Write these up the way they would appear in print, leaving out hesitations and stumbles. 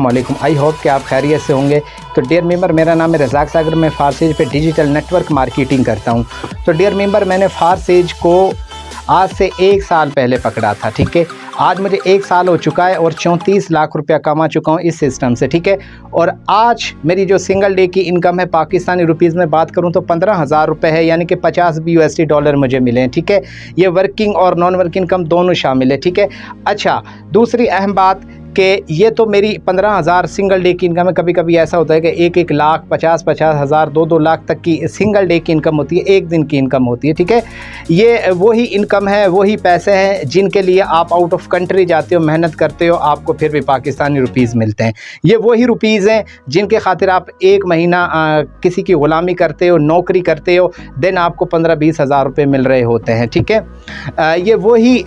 अस्सलाम वालेकुम। I hope कि आप खैरियत से होंगे। तो डियर मेंबर, मेरा नाम है रज़ाक सागर। मैं फारसेज पे डिजिटल नेटवर्क मार्केटिंग करता हूँ। तो डियर मेंबर, मैंने फारसेज को आज से 1 साल पहले पकड़ा था, ठीक है। आज मुझे 1 साल हो चुका है और 34 लाख रुपया कमा चुका हूँ इस सिस्टम से, ठीक है। और आज मेरी जो सिंगल डे की इनकम है पाकिस्तानी रुपीज़ में बात करूँ तो 15,000 रुपये है, यानी कि 50 USD डॉलर मुझे मिले हैं, ठीक है। ये वर्किंग और नॉन वर्किंग इनकम दोनों शामिल है, ठीक है। अच्छा, दूसरी अहम बात कि ये तो मेरी 15,000 सिंगल डे की इनकम है। कभी कभी ऐसा होता है कि 1-1 लाख, 50-50 हज़ार, 2-2 लाख तक की सिंगल डे की इनकम होती है, एक दिन की इनकम होती है, ठीक है। ये वही इनकम है, वही पैसे हैं जिनके लिए आप आउट ऑफ कंट्री जाते हो, मेहनत करते हो, आपको फिर भी पाकिस्तानी रुपीज़ मिलते हैं। ये वही रुपीज़ हैं जिनके खातिर आप 1 महीना किसी की ग़ुलामी करते हो, नौकरी करते हो, देन आपको 15-20 हज़ार रुपये मिल रहे होते हैं, ठीक है। ये वही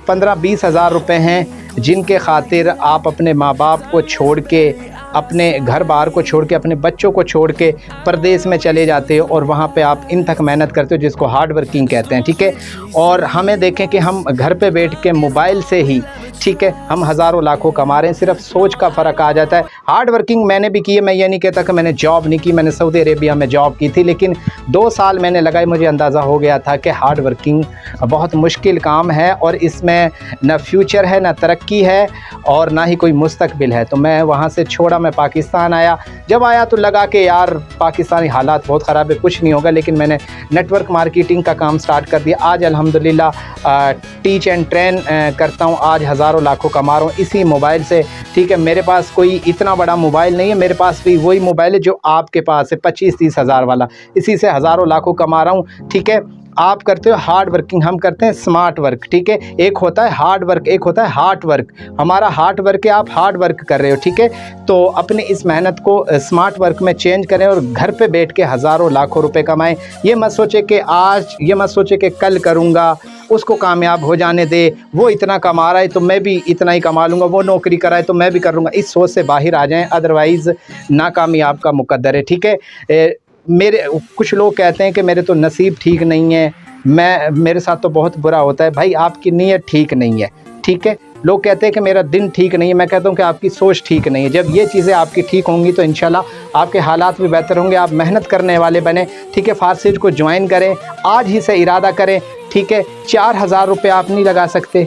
15-20 हज़ार रुपये हैं जिनके खातिर आप अपने माँ बाप को छोड़ के, अपने घर बार को छोड़ के, अपने बच्चों को छोड़ के परदेश में चले जाते हो और वहाँ पे आप इन तक मेहनत करते हो, जिसको हार्ड वर्किंग कहते हैं, ठीक है। और हमें देखें कि हम घर पे बैठ के मोबाइल से ही, ठीक है, हम हज़ारों लाखों कमा रहे हैं। सिर्फ सोच का फ़र्क आ जाता है। हार्ड वर्किंग मैंने भी की है, मैं ये नहीं कहता कि मैंने जॉब नहीं की। मैंने सऊदी अरेबिया में जॉब की थी, लेकिन 2 साल मैंने लगाई, मुझे अंदाज़ा हो गया था कि हार्ड वर्किंग बहुत मुश्किल काम है और इसमें न फ्यूचर है, न तरक्की है और ना ही कोई मुस्तकबिल है। तो मैं वहाँ से छोड़ा, मैं पाकिस्तान आया। जब आया तो लगा कि यार पाकिस्तानी हालात बहुत ख़राब है, कुछ नहीं होगा, लेकिन मैंने नेटवर्क मार्केटिंग का काम स्टार्ट कर दिया। आज अल्हम्दुलिल्लाह टीच एंड ट्रेन करता हूँ। आज हज़ारों लाखों कमा रहा हूँ इसी मोबाइल से, ठीक है। मेरे पास कोई इतना बड़ा मोबाइल नहीं है, मेरे पास भी वही मोबाइल है जो आपके पास है, 25-30 हज़ार वाला। इसी से हज़ारों लाखों कमा रहा हूँ, ठीक है। आप करते हो हार्ड वर्किंग, हम करते हैं स्मार्ट वर्क, ठीक है। एक होता है हार्ड वर्क, एक होता है हार्ड वर्क। हमारा हार्ड वर्क है, आप हार्ड वर्क कर रहे हो, ठीक है। तो अपने इस मेहनत को स्मार्ट वर्क में चेंज करें और घर पे बैठ के हज़ारों लाखों रुपए कमाएं। ये मत सोचे कि आज, ये मत सोचे कि कल करूँगा, उसको कामयाब हो जाने दे, वो इतना कमा रहा है तो मैं भी इतना ही कमा लूँगा, वो नौकरी कराए तो मैं भी कर लूँगा। इस सोच से बाहर आ जाएं, अदरवाइज़ नाकामी आपका मुकद्दर है, ठीक है। मेरे कुछ लोग कहते हैं कि मेरे तो नसीब ठीक नहीं है, मेरे साथ तो बहुत बुरा होता है। भाई आपकी नीयत ठीक नहीं है, ठीक है। लोग कहते हैं कि मेरा दिन ठीक नहीं है, मैं कहता हूँ कि आपकी सोच ठीक नहीं है। जब ये चीज़ें आपकी ठीक होंगी तो इंशाल्लाह आपके हालात भी बेहतर होंगे, आप मेहनत करने वाले बने, ठीक है। फारसेज को ज्वाइन करें, आज ही से इरादा करें, ठीक है। 4,000 रुपये आप नहीं लगा सकते।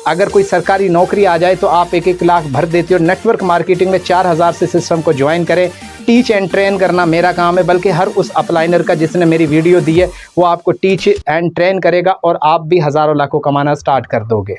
अगर कोई सरकारी नौकरी आ जाए तो आप 1-1 लाख भर देते हो। नेटवर्क मार्केटिंग में 4,000 से सिस्टम को ज्वाइन करें। टीच एंड ट्रेन करना मेरा काम है, बल्कि हर उस अपलाइनर का जिसने मेरी वीडियो दी है वो आपको टीच एंड ट्रेन करेगा और आप भी हज़ारों लाखों कमाना स्टार्ट कर दोगे।